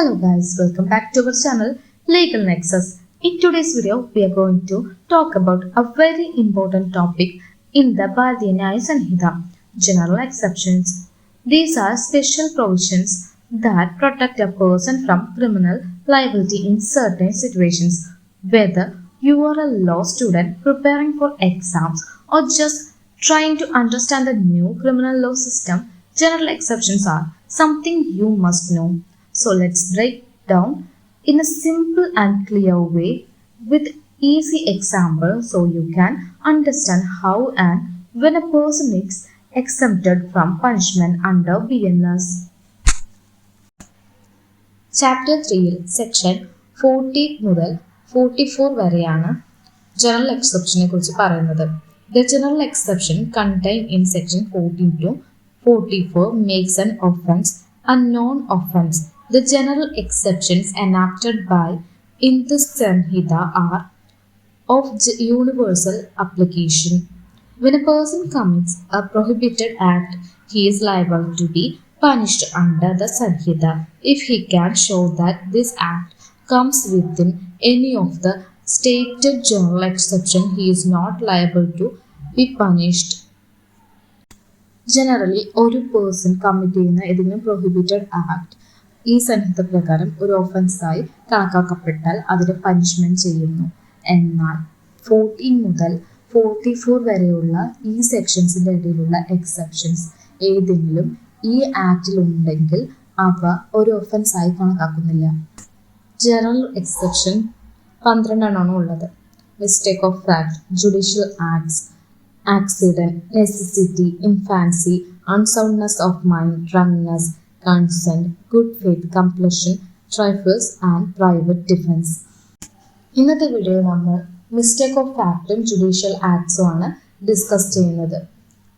Hello guys, welcome back to our channel Legal Nexus. In today's video, we are going to talk about a very important topic in the Bharatiya Nyaya Sanhita, general exceptions. These are special provisions that protect a person from criminal liability in certain situations. Whether you are a law student preparing for exams or just trying to understand the new criminal law system, general exceptions are something you must know. So let's break down in a simple and clear way with easy example so you can understand how and when a person is exempted from punishment under BNS. Chapter 3 Section 40 മുതൽ 44 വരെയാണ് general exception കുറിച്ച് പറയുന്നത്. The general exception contained in section 14 to 44 makes an offense a non-offense. The general exceptions enacted by in this Sanhita are of universal application. When a person commits a prohibited act, he is liable to be punished under the Sanhita if he can show that this act comes within any of the stated general exception. He is not liable to be punished. Generally, ഒരു person commit ചെയ്യുന്ന ഏതെങ്കിലും prohibited act ഈ സംഹിത പ്രകാരം ഒരു ഒഫൻസായി കണക്കാക്കപ്പെട്ടാൽ അതിന് punishment ചെയ്യുന്നു. എന്നാൽ 14 മുതൽ 44 വരെയുള്ള ഈ സെക്ഷൻസിൻ്റെ ഇടയിലുള്ള എക്സെപ്ഷൻസ് ഏതെങ്കിലും ഈ ആക്റ്റിൽ ഉണ്ടെങ്കിൽ അവ ഒരു ഒഫൻസായി കണക്കാക്കുന്നില്ല. ജനറൽ എക്സെപ്ഷൻ 12 എണ്ണമാണ് ഉള്ളത്. Mistake of fact, judicial acts, accident, necessity, infancy, unsoundness of mind, drunkenness, consent, good faith, compulsion, trifles and private defense. ഇന്നത്തെ വീഡിയോയിൽ നമ്മൾ മിസ്റ്റേക്ക് ഓഫ് ഫാക്റ്റും ജുഡീഷ്യൽ ആക്ട്സും ആണ് ഡിസ്കസ് ചെയ്യുന്നത്.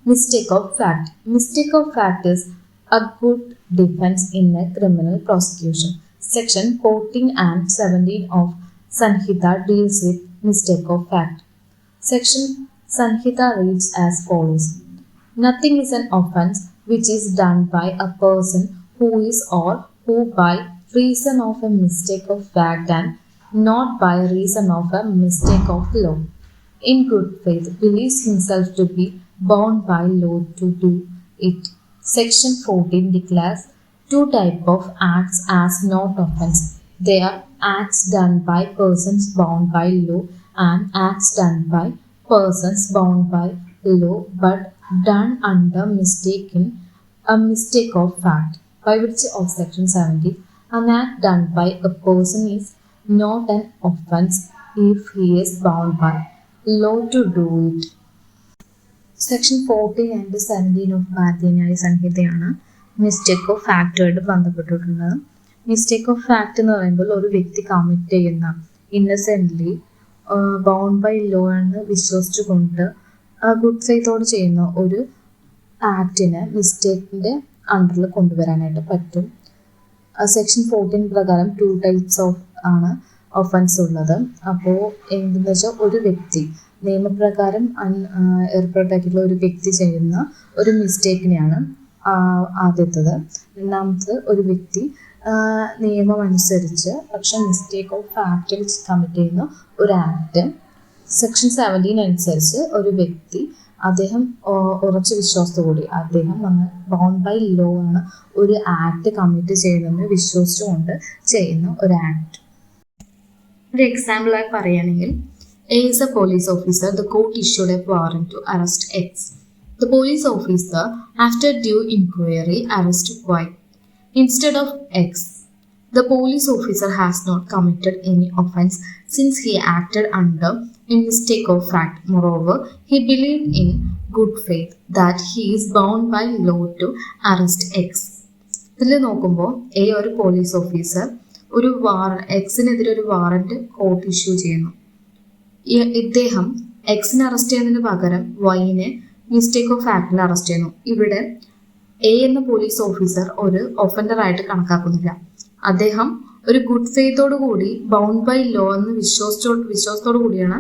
Mistake of fact. Mistake of fact is a good defence in a criminal prosecution. Section 14 and 17 of Sanhita deals with mistake of fact. Section Sanhita reads as follows. Nothing is an offense which is done by a person who is or who by reason of a mistake of fact and not by reason of a mistake of law, in good faith believes himself to be bound by law to do it. Section 14 declares two types of acts as not offense. They are acts done by persons bound by law and acts done by persons bound by law but done under a mistake of fact. By virtue of section 17, an act done by a person is not an offense if he is bound by law to do it. Section 14 and 17 of Bharatiya Nyaya Sanhitayana mistake of ഫാക്റ്റുമായിട്ട് ബന്ധപ്പെട്ടിട്ടുള്ളത്. Mistake of fact എന്ന് പറയുമ്പോൾ ഒരു വ്യക്തി commit ചെയ്യുന്ന ഇന്നസെൻ്റ്ലി bound by law എന്ന് വിശ്വസിച്ചുകൊണ്ട് good ഫെയ്ത്തോട് ചെയ്യുന്ന ഒരു ആക്ടിനെ മിസ്റ്റേക്കിൻ്റെ അണ്ടറിൽ കൊണ്ടുവരാനായിട്ട് പറ്റും. സെക്ഷൻ 14 പ്രകാരം 2 ടൈപ്സ് ഓഫ് ആണ് ഒഫൻസ് ഉള്ളത്. അപ്പോൾ എന്തെന്ന് വെച്ചാൽ ഒരു വ്യക്തി നിയമപ്രകാരം ഏർപ്പെട്ടായിട്ടുള്ള ഒരു വ്യക്തി ചെയ്യുന്ന ഒരു മിസ്റ്റേക്കിനെയാണ് ആദ്യത്തത്. രണ്ടാമത് ഒരു വ്യക്തി നിയമം അനുസരിച്ച് പക്ഷെ മിസ്റ്റേക്ക് ഓഫ് ഫാക്ട് വെച്ച് കമ്മിറ്റ് ചെയ്യുന്ന ഒരു ആക്ട്. സെക്ഷൻ 17 അനുസരിച്ച് ഒരു വ്യക്തി അദ്ദേഹം ഉറച്ച വിശ്വാസത്തോടുകൂടി അദ്ദേഹം ബൗണ്ട് ബൈ ലോ ആണ് ഒരു ആക്ട് കമ്മിറ്റ് ചെയ്യുന്നതെന്ന് വിശ്വസിച്ചുകൊണ്ട് ചെയ്യുന്ന ഒരു ആക്ട്. ഒരു എക്സാമ്പിളായി പറയുകയാണെങ്കിൽ, A is a police officer. The court issued a warrant to arrest X. The police officer, after due inquiry, arrested Y instead of X. The police officer has not committed any offense since he acted under a mistake of fact. Moreover, he believed in good faith that he is bound by law to arrest X. ഇതിൽ നോക്കുമ്പോൾ A ഒരു police officer ഒരു എക്സിനെതിരെ ഒരു warrant court issue ചെയ്യുന്നു. ഇദ്ദേഹം എക്സിനെ arrest ചെയ്യുന്നതിന് പകരം വൈനെ mistake of ഫാക്ടിൽ arrest ചെയ്യുന്നു. ഇവിടെ എ എന്ന പോലീസ് ഓഫീസർ ഒരു ഒഫൻഡറായിട്ട് കണക്കാക്കുന്നില്ല. അദ്ദേഹം ഒരു ഗുഡ് ഫെയ്ത്തോടു കൂടി ബൗണ്ട് ബൈ ലോ എന്ന് വിശ്വാസത്തോടു കൂടിയാണ്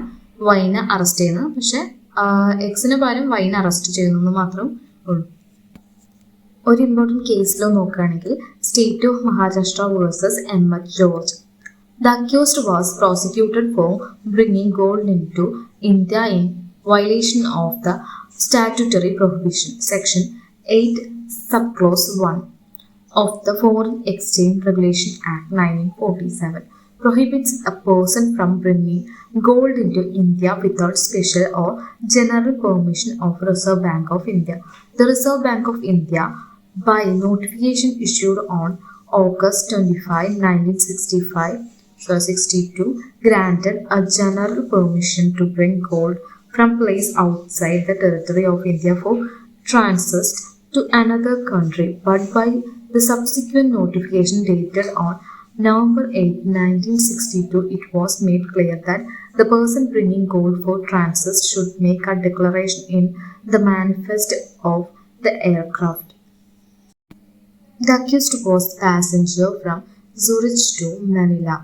വൈനെ അറസ്റ്റ് ചെയ്യുന്നത്. പക്ഷെ എക്സിന് പകരം വൈനെ അറസ്റ്റ് ചെയ്യുന്നു മാത്രം ഉള്ളൂ. ഒരു ഇമ്പോർട്ടൻറ്റ് കേസിലോ നോക്കുകയാണെങ്കിൽ State of Maharashtra versus M. George. The accused was prosecuted for bringing gold into India in violation of the statutory prohibition, Section 8, Subclause 1 of the Foreign Exchange Regulation Act 1947 prohibits a person from bringing gold into India without special or general permission of Reserve Bank of India. The Reserve Bank of India, by notification issued on August 25, 1962, granted a general permission to bring gold from place outside the territory of India for transit to another country, but by the subsequent notification dated on November 8, 1962, it was made clear that the person bringing gold for transit should make a declaration in the manifest of the aircraft. The accused was passenger from Zurich to Manila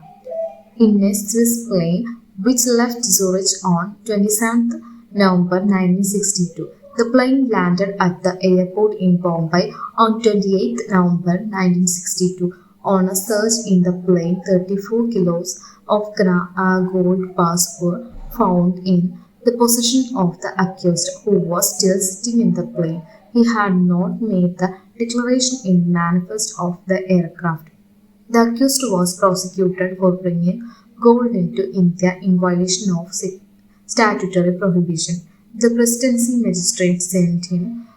in a Swiss plane which left Zurich on 27th November 1962. The plane landed at the airport in Bombay on 28th November 1962. On a search in the plane, 34 kilos of gold bars were found in the possession of the accused, who was still sitting in the plane. He had not made the declaration in manifest of the aircraft. The accused was prosecuted for bringing gold into India in violation of statutory prohibition. The presidency magistrate sent him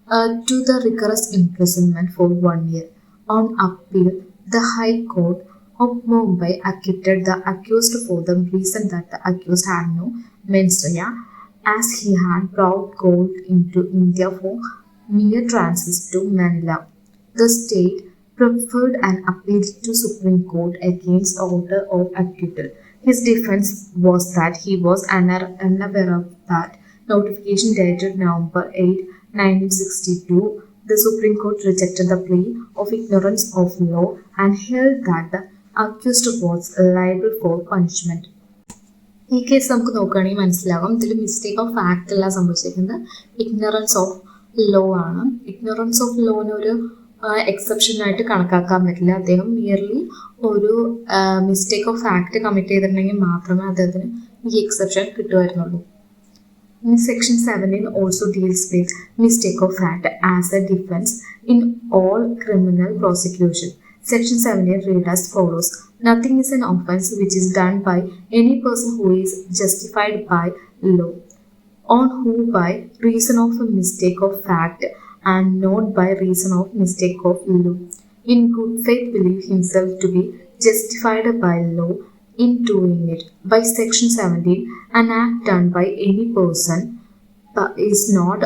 to the rigorous imprisonment for 1 year. On appeal, the High Court of Mumbai acquitted the accused for the reason that the accused had no mens rea, as he had brought gold into India for mere transit to Manila. The state preferred an appeal to Supreme Court against order of acquittal. His defense was that he was unaware of that notification dated November 8, 1962. The Supreme Court rejected the plea of ignorance of law and held that the accused was liable for punishment. ഈ case നമുക്ക് നോക്കുകയാണെങ്കിൽ മനസ്സിലാകും ഇതിൽ mistake of fact അല്ല സംഭവിച്ചിരിക്കുന്നത്, ignorance of law ആണ്. Ignorance of ലോന് ഒരു എക്സെപ്ഷനായിട്ട് കണക്കാക്കാൻ പറ്റില്ല. അദ്ദേഹം മിയർലി ഒരു മിസ്റ്റേക്ക് ഓഫ് ഫാക്ട് കമ്മിറ്റ് ചെയ്തിട്ടുണ്ടെങ്കിൽ മാത്രമേ അദ്ദേഹത്തിന് ഈ exception കിട്ടുമായിരുന്നുള്ളൂ. Section 17 also deals with mistake of fact as a defense in all criminal prosecution. Section 17 reads as follows: Nothing is an offense which is done by any person who is justified by law, on who by reason of a mistake of fact and not by reason of mistake of law, in good faith believe himself to be justified by law in doing it. By Section 17, an act done by any person is not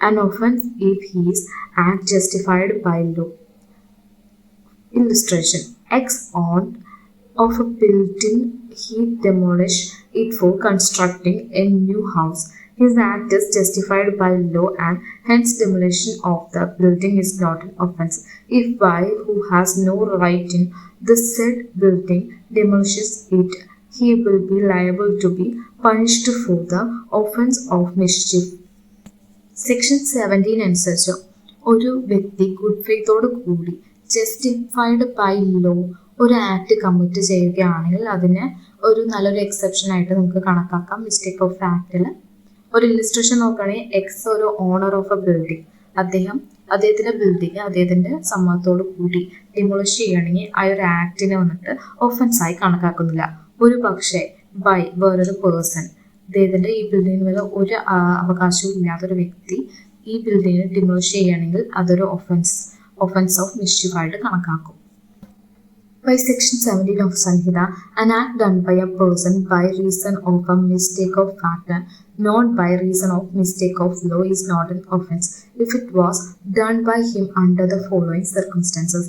an offense if he is act justified by law. Illustration: X on of a building, he demolished it for constructing a new house. His act is justified by law and hence demolition of the building is not an offense. If Y, who has no right in the said building, demolishes it, he will be liable to be punished for the offense of mischief. Section 17 അനുസരിച്ച് ഒരു വ്യക്തി good ഫെയ്ത്തോട് കൂടി justified by law ഒരു act commit ചെയ്യുകയാണെങ്കിൽ അതിനെ ഒരു നല്ലൊരു exception ആയിട്ട് നമുക്ക് കണക്കാക്കാം. മിസ്റ്റേക്ക് ഓഫ് ഫാക്റ്റിൽ ഒരു ഇല്ലസ്ട്രേഷൻ നോക്കുകയാണെങ്കിൽ എക്സ് ഒരു ഓണർ ഓഫ് എ ബിൽഡിംഗ്, അദ്ദേഹത്തിന്റെ ബിൽഡിംഗ് അദ്ദേഹത്തിന്റെ സമ്മതത്തോട് കൂടി ഡിമോളിഷ് ചെയ്യുകയാണെങ്കിൽ ആ ഒരു ആക്ടിനെ വന്നിട്ട് ഒഫൻസായി കണക്കാക്കുന്നില്ല. ഒരു പക്ഷേ ബൈ വേറൊരു പേഴ്സൺ, അദ്ദേഹത്തിന്റെ ഈ ബിൽഡിങ്ങിന് മേലെ ഒരു അവകാശവും ഇല്ലാത്തൊരു വ്യക്തി ഈ ബിൽഡിങ്ങിനെ ഡിമോളിഷ് ചെയ്യുകയാണെങ്കിൽ അതൊരു ഒഫൻസ് ഓഫ് മിസ്ചീഫ് ആയിട്ട് കണക്കാക്കും. By Section 17 of Sanhita, an act done by a person by reason of a mistake of fact and not by reason of mistake of law is not an offense if it was done by him under the following circumstances: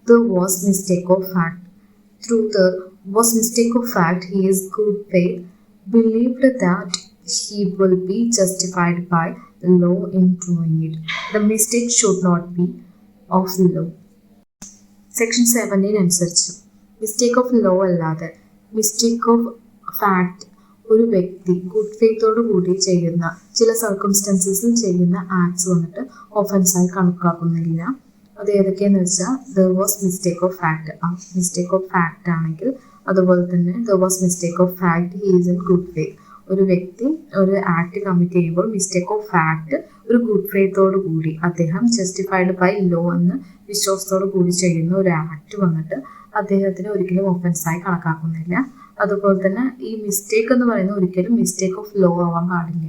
there was mistake of fact. Through there was mistake of fact, he is good faith, believed that he will be justified by law in doing it. The mistake should not be of law. Section 17 അനുസരിച്ച് mistake of law അല്ലാതെ mistake of fact ഒരു വ്യക്തി good ഫെയ്ത്തോടു കൂടി ചെയ്യുന്ന ചില സർക്കംസ്റ്റൻസസിൽ ചെയ്യുന്ന acts വന്നിട്ട് ഒഫൻസായി കണക്കാക്കുന്നില്ല. അത് ഏതൊക്കെയാണെന്ന് വെച്ചാൽ there was mistake of fact. ആ മിസ്റ്റേക്ക് ഓഫ് ഫാക്ട് ആണെങ്കിൽ അതുപോലെ തന്നെ there was mistake of fact he is in good faith. ഒരു വ്യക്തി ഒരു ആക്ട് കമ്മിറ്റ് ചെയ്യുമ്പോൾ മിസ്റ്റേക്ക് ഓഫ് ഫാക്ട് ഒരു ഗുഡ് ഫെയ്ത്തോടു കൂടി അദ്ദേഹം ജസ്റ്റിഫൈഡ് ബൈ ലോ എന്ന് വിശ്വാസത്തോടു കൂടി ചെയ്യുന്ന ഒരു ആക്ട് വന്നിട്ട് അദ്ദേഹത്തിന് ഒരിക്കലും ഒഫൻസായി കണക്കാക്കുന്നില്ല. അതുപോലെ തന്നെ ഈ മിസ്റ്റേക്ക് എന്ന് പറയുന്നത് ഒരിക്കലും മിസ്റ്റേക്ക് ഓഫ് ലോ ആവാൻ പാടില്ല.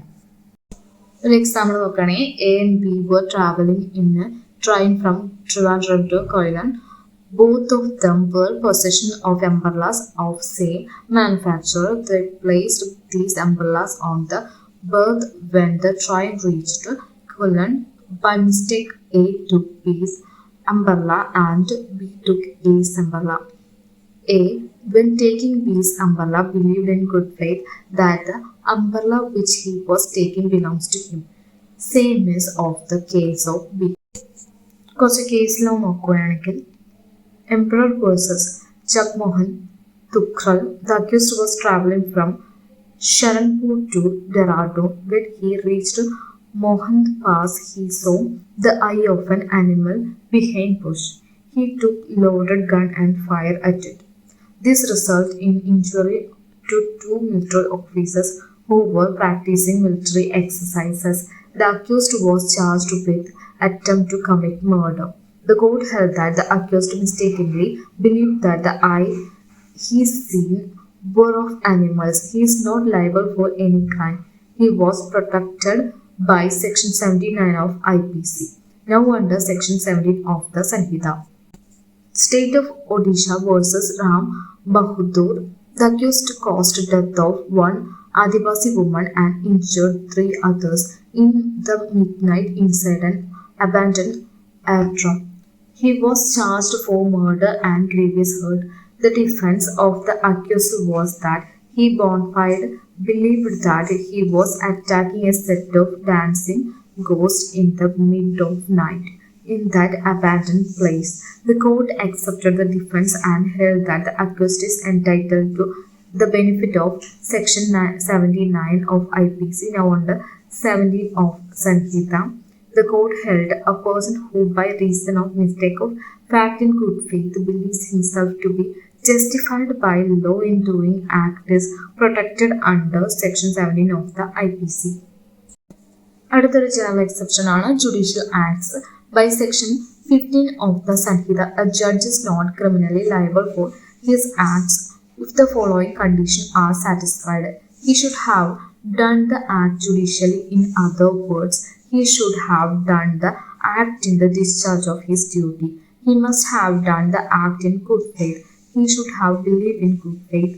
ഒരു എക്സാമ്പിൾ നോക്കുകയാണെങ്കിൽ A and B were traveling in a train from Trivandrum to Koilan. Both of them were possession of umbrellas of same manufacturer. They placed these umbrellas on the berth when the train reached Koilan. By mistake, A took B's umbrella and B took A's umbrella. A, when taking B's umbrella, believed in good faith that the umbrella which he was taking belongs to him. Same is of the case of B. കുറച്ച് കേസിലോ നോക്കുകയാണെങ്കിൽ Emperor versus Jagmohan Tukral. The accused was traveling from Sharanpur to Dehradun. When he reached Mohand Pass, he saw the eye of an animal behind bush. He took loaded gun and fired at it. This resulted in injury to 2 military officers who were practicing military exercises. The accused was charged with attempt to commit murder. The court held that the accused mistakenly believed that the eye he seen were of animals. He is not liable for any crime. He was protected by Section 79 of IPC, now under Section 17 of the Sanhita. State of Odisha versus Ram Bahadur. The accused caused death of one Adivasi woman and injured 3 others in the midnight inside an abandoned airdrop. He was charged for murder and grievous hurt. The defense of the accused was that he bona fide believed that he was attacking a set of dancing ghosts in the mid of night in that abandoned place. The court accepted the defense and held that the accused is entitled to the benefit of Section 79 of IPC, now under 17 of Sanhita. The court held a person who, by reason of mistake of fact in good faith, believes himself to be justified by law in doing act is protected under Section 17 of the IPC. അടുത്തൊരു general exception ആണ് judicial acts. By Section 15 of the Sanhita, a judge is not criminally liable for his acts if the following conditions are satisfied. He should have done the act judicially. In other words, he should have done the act in the discharge of his duty. He must have done the act in good faith. He should have believed in good faith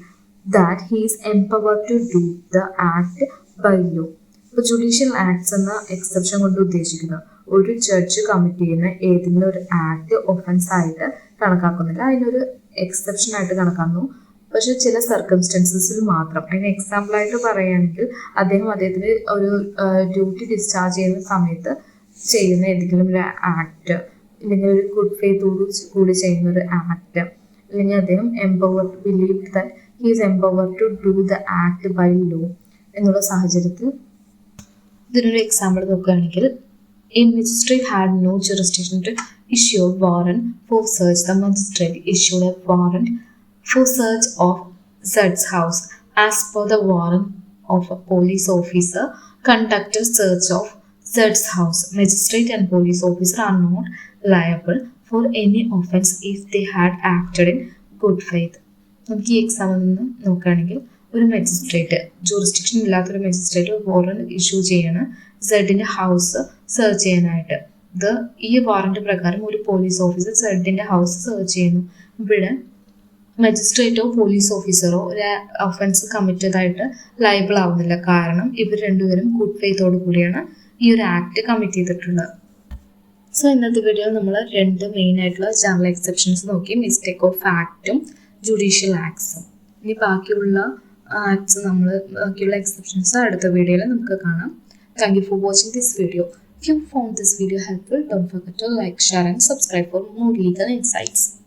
that he is empowered to do the act by law. ഇപ്പോൾ judicial acts എന്ന exception കൊണ്ട് ഉദ്ദേശിക്കുന്നത് ഒരു judge commit ചെയ്യുന്ന ഏതെങ്കിലും ഒരു act offence ആയിട്ട് കണക്കാക്കുന്നില്ല, അതിനൊരു എക്സെപ്ഷൻ ആയിട്ട് കണക്കാക്കുന്നു. പക്ഷെ ചില സർക്കംസ്റ്റൻസസിൽ മാത്രം. അതിന് എക്സാമ്പിളായിട്ട് പറയുകയാണെങ്കിൽ അദ്ദേഹത്തിന് ഒരു ഡ്യൂട്ടി ഡിസ്ചാർജ് ചെയ്യുന്ന സമയത്ത് ചെയ്യുന്ന ഏതെങ്കിലും ഒരു ആക്ട്, അല്ലെങ്കിൽ ഒരു ഗുഡ് ഫെയ്ത്തോടു കൂടി ചെയ്യുന്ന ഒരു ആക്ട്, അല്ലെങ്കിൽ അദ്ദേഹം empowered believe that he is empowered to do the act by law എന്നുള്ള സാഹചര്യത്തിൽ ഇതിനൊരു എക്സാമ്പിൾ നോക്കുകയാണെങ്കിൽ A magistrate had no jurisdiction to issue a warrant for search. The magistrate issued a warrant for search of Z's house. As per the warrant of a police officer conducted search of Z's house. Magistrate and police officer are not liable for any offense if they had acted in good faith. നമുക്ക് ഈ എക്സാമിൽ നിന്ന് നോക്കുകയാണെങ്കിൽ ഒരു magistrate, jurisdiction ഇല്ലാത്തൊരു magistrate warrant issue ചെയ്യാണ് സെഡിന്റെ house search ചെയ്യാനായിട്ട്. ഈ വാറന്റ് പ്രകാരം ഒരു പോലീസ് ഓഫീസർ സെഡിന്റെ ഹൗസ് സെർച്ച് ചെയ്യുന്നു. ഇവിടെ മജിസ്ട്രേറ്റോ പോലീസ് ഓഫീസറോ ഒരു ഒഫൻസ് കമ്മിറ്റഡ് ആയിട്ട് ലയബിൾ ആവുന്നില്ല. കാരണം ഇവർ രണ്ടുപേരും ഗുഡ് ഫെയ്ത്തോടു കൂടിയാണ് ഈ ഒരു ആക്ട് കമ്മിറ്റ് ചെയ്തിട്ടുള്ളത്. സോ ഇന്നത്തെ വീഡിയോയിൽ നമ്മൾ 2 മെയിൻ ആയിട്ടുള്ള ജനറൽ എക്സെപ്ഷൻസ് നോക്കി, മിസ്റ്റേക്ക് ഓഫ് ഫാക്റ്റും ജുഡീഷ്യൽ ആക്ട്സും. ഇനി ബാക്കിയുള്ള എക്സെപ്ഷൻസ് അടുത്ത വീഡിയോയിൽ നമുക്ക് കാണാം. Thank you for watching this video. If you found this video helpful, don't forget to like, share and subscribe for more legal insights.